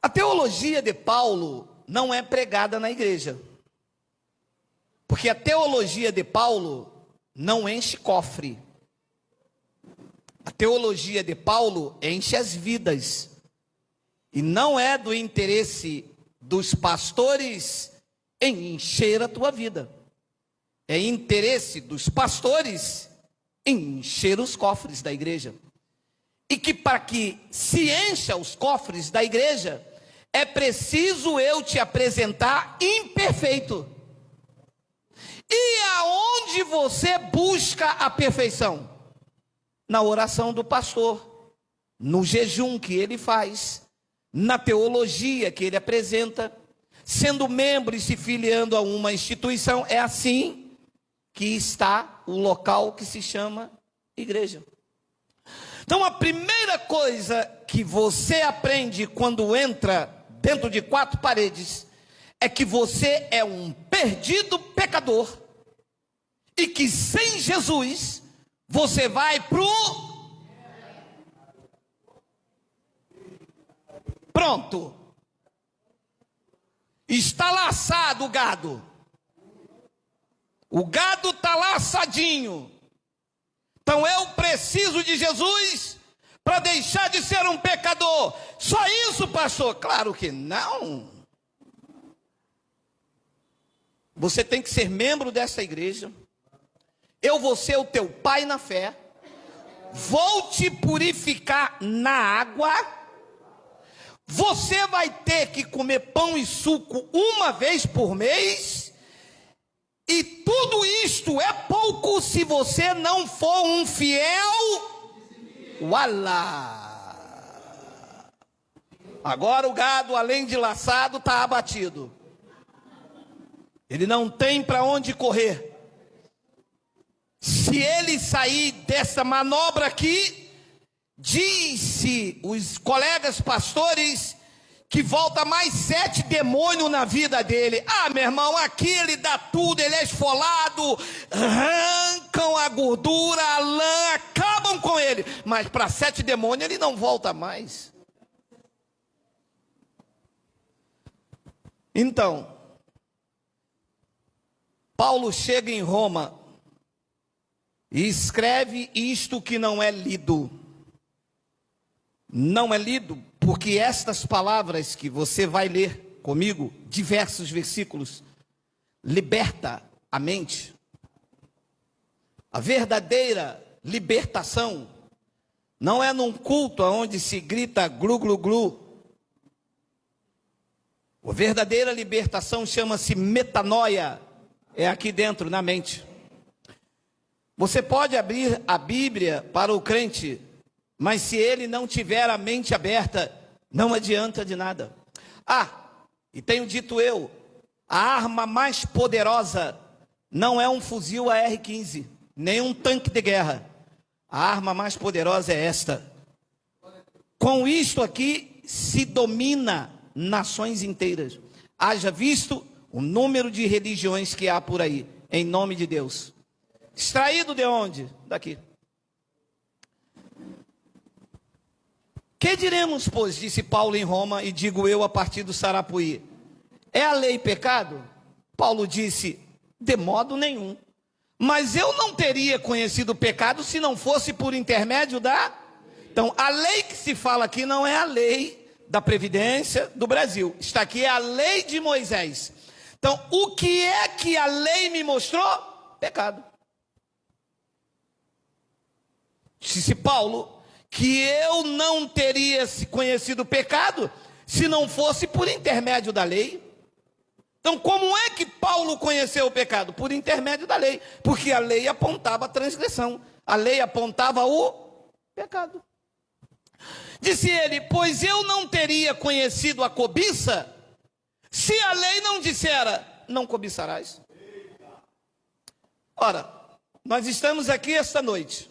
A teologia de Paulo não é pregada na igreja, porque a teologia de Paulo não enche cofre. A teologia de Paulo enche as vidas, e não é do interesse dos pastores em encher a tua vida, é interesse dos pastores em encher os cofres da igreja. E que para que se encha os cofres da igreja, é preciso eu te apresentar imperfeito. E aonde você busca a perfeição? Na oração do pastor, no jejum que ele faz, na teologia que ele apresenta, sendo membro e se filiando a uma instituição. É assim que está o local que se chama igreja. Então a primeira coisa que você aprende quando entra dentro de quatro paredes é que você é um perdido pecador e que sem Jesus você vai pronto. Está laçado o gado. O gado está laçadinho. Então eu preciso de Jesus para deixar de ser um pecador. Só isso, pastor? Claro que não. Você tem que ser membro dessa igreja. Eu vou ser o teu pai na fé. Vou te purificar na água. Você vai ter que comer pão e suco uma vez por mês. E tudo isto é pouco se você não for um fiel. Ualá! Agora o gado, além de laçado, está abatido. Ele não tem para onde correr. Se ele sair dessa manobra aqui, disse os colegas pastores que volta mais 7 demônios na vida dele. Ah, meu irmão, aqui ele dá tudo, ele é esfolado, arrancam a gordura, a lã, acabam com ele. Mas para 7 demônios ele não volta mais. Então, Paulo chega em Roma e escreve isto que não é lido. Não é lido porque estas palavras que você vai ler comigo, diversos versículos, liberta a mente. A verdadeira libertação não é num culto onde se grita glu glu glu. A verdadeira libertação chama-se metanoia, é aqui dentro, na mente. Você pode abrir a Bíblia para o crente, mas se ele não tiver a mente aberta, não adianta de nada. Ah, e tenho dito eu, a arma mais poderosa não é um fuzil AR-15, nem um tanque de guerra. A arma mais poderosa é esta. Com isto aqui se domina nações inteiras. Haja visto o número de religiões que há por aí, em nome de Deus. Extraído de onde? Daqui. Que diremos, pois, disse Paulo em Roma, e digo eu a partir do Sarapuí, é a lei pecado? Paulo disse, de modo nenhum. Mas eu não teria conhecido o pecado se não fosse por intermédio da... Então, a lei que se fala aqui não é a lei da Previdência do Brasil. Está aqui, é a lei de Moisés. Então, o que é que a lei me mostrou? Pecado. Disse Paulo que eu não teria conhecido o pecado se não fosse por intermédio da lei. Então, como é que Paulo conheceu o pecado? Por intermédio da lei, porque a lei apontava a transgressão, a lei apontava o pecado. Disse ele, pois eu não teria conhecido a cobiça se a lei não dissera, não cobiçarás. Ora, nós estamos aqui esta noite.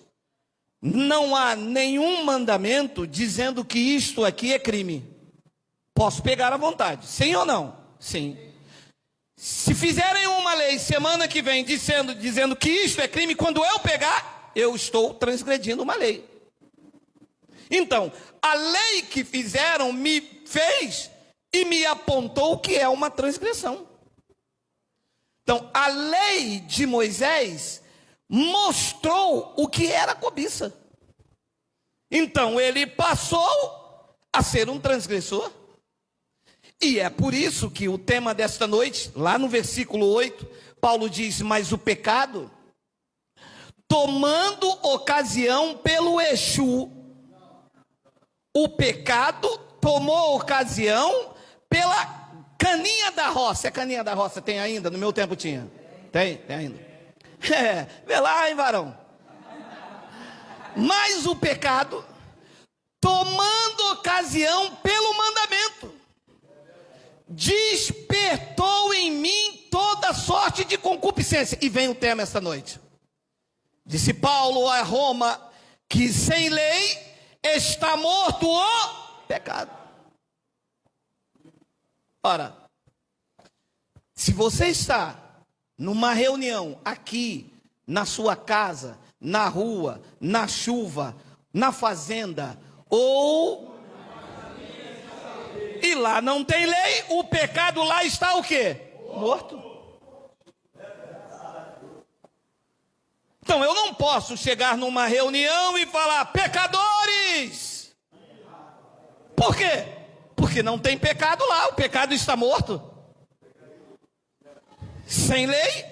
Não há nenhum mandamento dizendo que isto aqui é crime. Posso pegar à vontade, sim ou não? Sim. Se fizerem uma lei semana que vem dizendo que isto é crime, quando eu pegar, eu estou transgredindo uma lei. Então, a lei que fizeram me fez e me apontou o que é uma transgressão. Então, a lei de Moisés mostrou o que era cobiça. Então, ele passou a ser um transgressor. E é por isso que o tema desta noite, lá no versículo 8, Paulo diz: mas o pecado, tomando ocasião pelo Exu, o pecado tomou ocasião pela caninha da roça. É caninha da roça? Tem ainda? No meu tempo tinha. Tem ainda. Vê lá, hein, varão. Mas o pecado, tomando ocasião pelo mandamento, despertou em mim toda sorte de concupiscência. E vem o tema esta noite. Disse Paulo a Roma que sem lei está morto o pecado. Ora, se você está numa reunião aqui, na sua casa, na rua, na chuva, na fazenda, e lá não tem lei, o pecado lá está o quê? Morto. Então eu não posso chegar numa reunião e falar: pecadores! Por quê? Porque não tem pecado lá, o pecado está morto. Sem lei,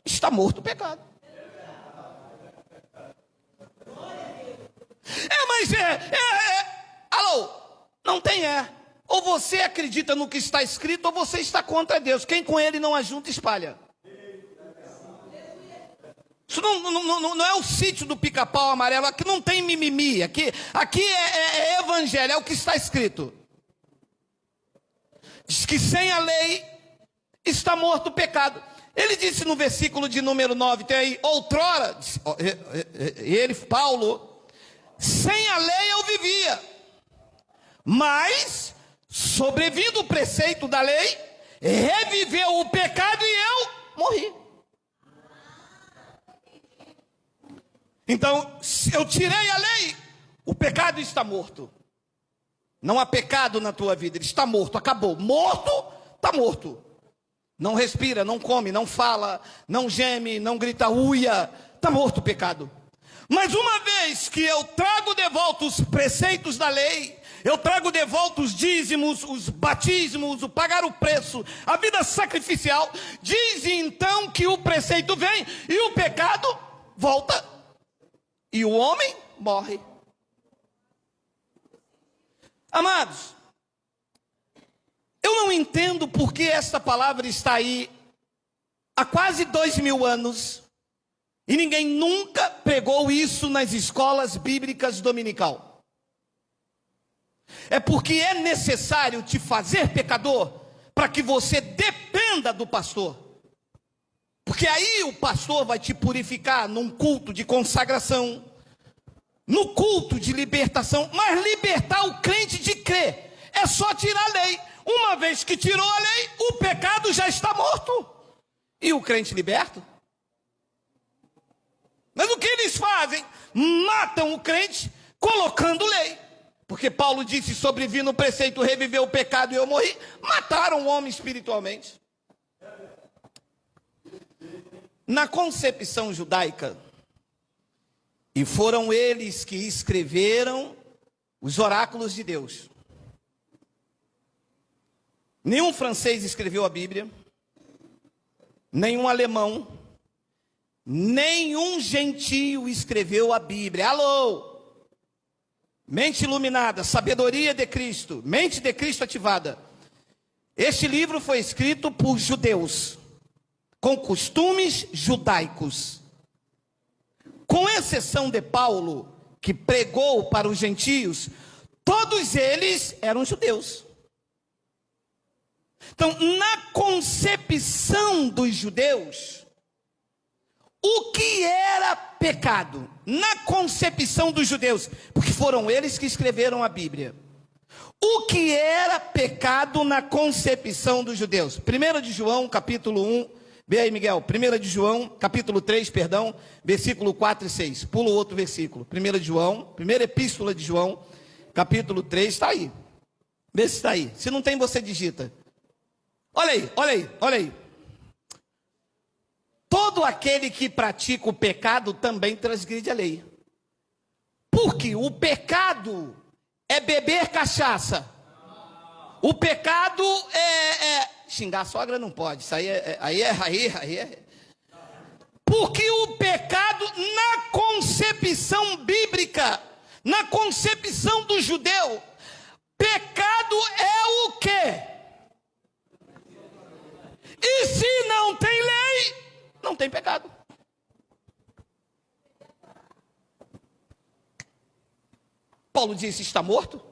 está morto o pecado. Alô, não tem Ou você acredita no que está escrito, ou você está contra Deus. Quem com ele não ajunta, espalha. Isso não é o sítio do pica-pau amarelo. Aqui não tem mimimi. Aqui é evangelho, é o que está escrito. Diz que sem a lei está morto o pecado. Ele disse no versículo de número 9, tem aí: outrora, ele, Paulo, sem a lei eu vivia, mas sobrevindo o preceito da lei, reviveu o pecado e eu morri. Então, se eu tirei a lei, o pecado está morto. Não há pecado na tua vida, ele está morto, acabou. Morto, está morto. Não respira, não come, não fala, não geme, não grita uia. Está morto o pecado. Mas uma vez que eu trago de volta os preceitos da lei, eu trago de volta os dízimos, os batismos, o pagar o preço, a vida sacrificial, diz então que o preceito vem e o pecado volta. E o homem morre. Amados, eu não entendo por que esta palavra está aí há quase 2000 anos e ninguém nunca pregou isso nas escolas bíblicas dominical. É porque é necessário te fazer pecador para que você dependa do pastor. Porque aí o pastor vai te purificar num culto de consagração, no culto de libertação. Mas libertar o crente de crer é só tirar a lei. Uma vez que tirou a lei, o pecado já está morto. E o crente liberto? Mas o que eles fazem? Matam o crente colocando lei. Porque Paulo disse: sobrevi no preceito, reviveu o pecado e eu morri. Mataram o homem espiritualmente. Na concepção judaica, e foram eles que escreveram os oráculos de Deus. Nenhum francês escreveu a Bíblia, nenhum alemão, nenhum gentio escreveu a Bíblia. Alô! Mente iluminada, sabedoria de Cristo, mente de Cristo ativada. Este livro foi escrito por judeus, com costumes judaicos. Com exceção de Paulo, que pregou para os gentios, todos eles eram judeus. Então, na concepção dos judeus, o que era pecado? Na concepção dos judeus, porque foram eles que escreveram a Bíblia. O que era pecado na concepção dos judeus? 1 de João, capítulo 1, vê aí, Miguel, 1 de João, capítulo 3, perdão, versículo 4 e 6. Pula o outro versículo. 1 de João, primeira epístola de João, capítulo 3, está aí. Vê se está aí. Se não tem, você digita. Olha aí, olha aí, olha aí. Todo aquele que pratica o pecado também transgride a lei. Porque o pecado é beber cachaça. O pecado é xingar a sogra não pode. Isso aí é. Porque o pecado, na concepção bíblica, na concepção do judeu, pecado é o quê? E se não tem lei, não tem pecado. Paulo disse: está morto?